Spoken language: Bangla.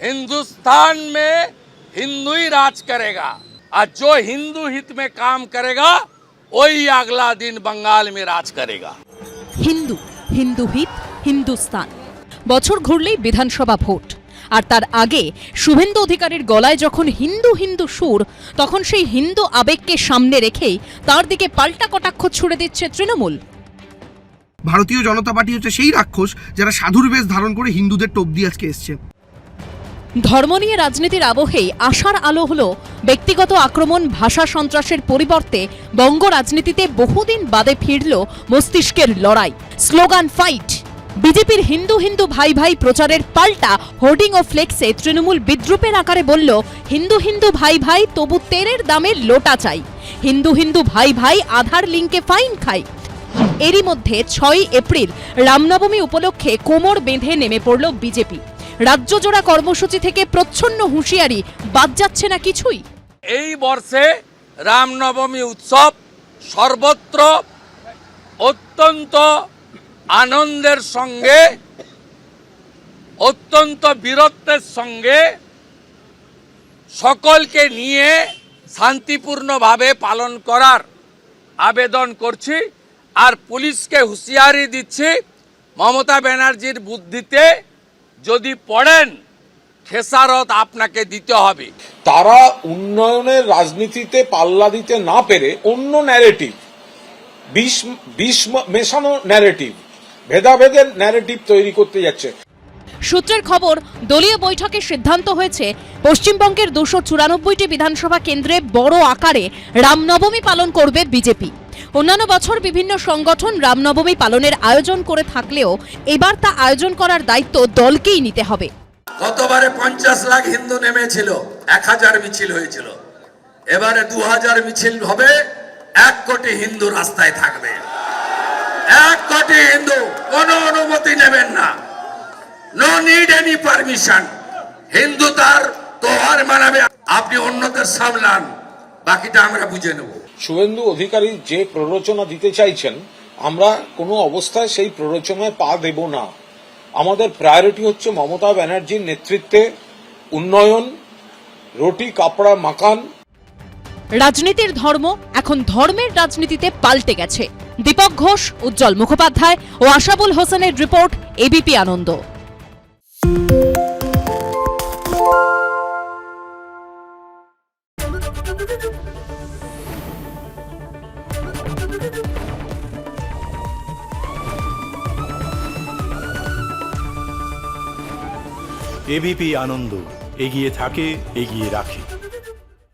हिंदुस्तान में हिंदू ही राज करेगा और जो हिंदू हित में काम करेगा वही अगला दिन बंगाल में राज करेगा। হিন্দু, হিন্দু হিত, হিন্দুস্তান। বছর ঘুরলেই বিধানসভা ভোট, আর তার আগে শুভেন্দু অধিকারীর গলায় যখন হিন্দু হিন্দু সুর, তখন সেই হিন্দু আবেগকে সামনে রেখেই তার দিকে পাল্টা কটাক্ষ ছুড়ে দিচ্ছে তৃণমূল। ভারতীয় জনতা পার্টি হচ্ছে সেই রাক্ষস যারা সাধুর বেশ ধারণ করে হিন্দুদের টোপ দিয়ে আজকে এসছে। ধর্ম নিয়ে রাজনীতির আবহেই আশার আলো হলো ব্যক্তিগত আক্রমণ, ভাষা সন্ত্রাসের পরিবর্তে বঙ্গ রাজনীতিতে বহুদিন বাদে ফিরল মস্তিষ্কের লড়াই, স্লোগান ফাইট। বিজেপির হিন্দু হিন্দু ভাই ভাই প্রচারের পাল্টা হোর্ডিং ও ফ্লেক্সে তৃণমূল বিদ্রুপের আকারে বলল, হিন্দু হিন্দু ভাই ভাই তবু তেলের দামের লোটা চাই, হিন্দু হিন্দু ভাই ভাই আধার লিঙ্কে ফাইন খাই। এরই মধ্যে 6 এপ্রিল রামনবমী উপলক্ষে কোমর বেঁধে নেমে পড়ল বিজেপি। রাজ্যজোড়া কর্মসূচি থেকে প্রচ্ছন্ন হুঁশিয়ারি, বাদ যাচ্ছে না কিছুই। এই বর্ষে রামনবমী উৎসব সর্বত্র অত্যন্ত আনন্দের সঙ্গে, অত্যন্ত বীরত্বের সঙ্গে সকলকে নিয়ে শান্তিপূর্ণভাবে পালন করার আবেদন করছি। আর পুলিশকে হুঁশিয়ারি দিচ্ছি, মমতা ব্যানার্জির বুদ্ধিতে যদি পড়েন খেসারত আপনাকে দিতে হবে। তারা উন্নয়নের রাজনীতিতে পাল্লা দিতে না পেরে অন্য ন্যারেটিভ, বিষ মেশানো ন্যারেটিভ, ভেদাভেদের ন্যারেটিভ তৈরি করতে যাচ্ছে। সূত্রের খবর, দলীয় বৈঠকে সিদ্ধান্ত হয়েছে পশ্চিমবঙ্গের 294টি বিধানসভা কেন্দ্রে বড় আকারে রামনবমী পালন করবে বিজেপি। অন্যান্য বছর বিভিন্ন সংগঠন রামনবমী পালনের আয়োজন করে থাকলেও এবার তা আয়োজন করার দায়িত্ব দলকেই নিতে হবে। গতবারে 50 লাখ হিন্দু নেমেছিল, 1000 মিছিল হয়েছিল। এবারে 2000 মিছিল হবে, 1 কোটি হিন্দু রাস্তায় থাকবে। 1 কোটি হিন্দু, কোনো অনুমতি নেবেন না, no need any permission. Hindu তার তোহার মানাবে, আপনি অন্যদের সামলান, বাকিটা আমরা বুঝে নেব। শুভেন্দু অধিকারী যে প্ররোচনা দিতে চাইছেন, আমরা কোনো অবস্থায় সেই প্ররোচনায় পা দেব না। আমাদের প্রায়োরিটি হচ্ছে মমতা ব্যানার্জির নেতৃত্বে উন্নয়ন, রুটি কাপড়া মাকান। রাজনীতির ধর্ম এখন ধর্মের রাজনীতিতে পাল্টে গেছে। দীপক ঘোষ, উজ্জ্বল মুখোপাধ্যায় ও আশাবুল হোসেনের রিপোর্ট, এবিপি আনন্দ। এবিপি আনন্দ, এগিয়ে থাকে, এগিয়ে রাখে।